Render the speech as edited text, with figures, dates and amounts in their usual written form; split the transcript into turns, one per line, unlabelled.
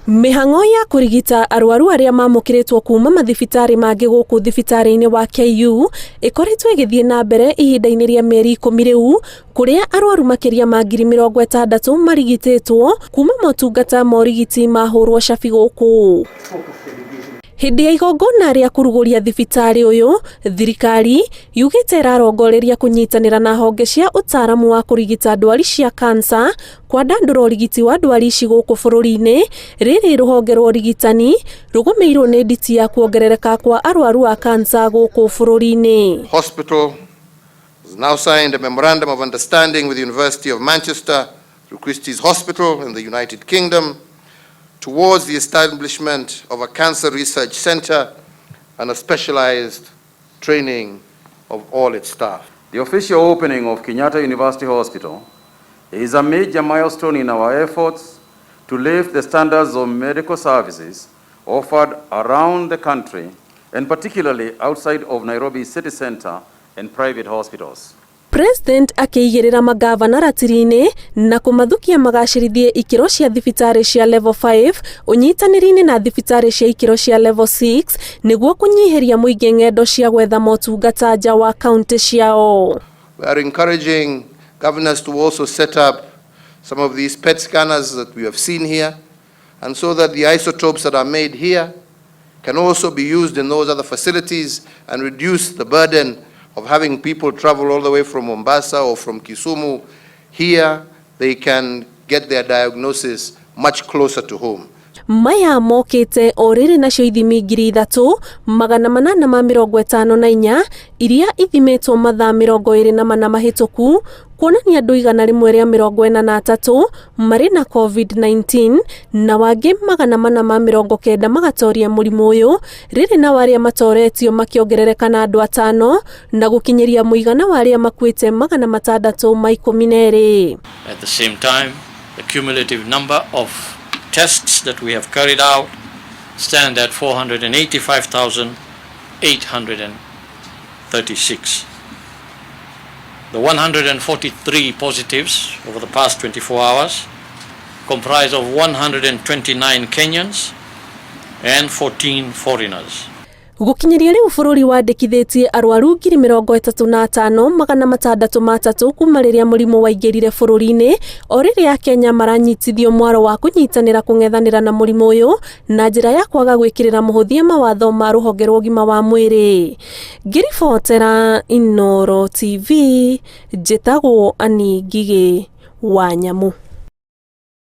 Mihango ya kurigita arwaru aria mamukiritwo kuma mathibitari mangi guku thibitari-ini wa KU ikoretwo igithie na mbere ihinda-ini ria mieri 10 riu kuria arwaru makiria ma 60,000 marigititwo kuma motungata ma urigiti mahurwo cabi guku. Hindi ya igongona ria kuruguria thibitari uyu, thirikari yugite irarongoreria kunyitanira na honge cia utaaramu wa kurigita ndwari cia kansa kwandandura urigiti wa ndwari ici guku bururi-ini. Riri ruhonge rwa urigitani rugumirwo ni nditi ya kuongerereka kwa arwaru a kansa guku bururi-ini.
Hospital has now signed a memorandum of understanding with the University of Manchester through Christie's Hospital in the United Kingdom towards the establishment of a cancer research center and a specialized training of all its staff.
The official opening of Kenyatta University Hospital is a major milestone in our efforts to lift the standards of medical services offered around the country, and particularly outside of Nairobi city center and private hospitals.
President akiigirira magavana ratiri-ini na kumathukia magacirithie ikiro cia thibitari cia level 5 unyitaniri-ini na thibitari cia ikiro cia level 6 niguo kunyihiria muingi ng'endo cia gwetha motungata nja wa county ciao.
We are encouraging governors to also set up some of these PET scanners that we have seen here, and so that the isotopes that are made here can also be used in those other facilities and reduce the burden of having people travel all the way from Mombasa or from Kisumu. Here they can get their diagnosis much closer to home.
Maya mokite oriri nacio ithimi 3,854 iria ithimetwo mathaa 24 mahituku kuonania andu 143 mari na COVID-19 na wangi 490 magatoria murimu uyu, riri na waria matoretio makiongerereka na andu 5 na gukinyiria muigana waria makuite 612.
At the same time, the cumulative number of tests that we have carried out stand at 485,836. The 143 positives over the past 24 hours comprise of 129 Kenyans and 14 foreigners.
Gukinyiria riu bururi wandikithitie arwaru 35,603 kuma riria murimu waingirire bururi-ini o riria Kenya maranyitithio mwaro wa kunyitanira kung'ethanira na murimu uyu na njira ya kwaga gwikirira muhuthia mawatho ma ruhonge rwa ugima wa mwiri. Ngiribotera Inooro TV, njitagwo Ani Ngigi Wanyamu.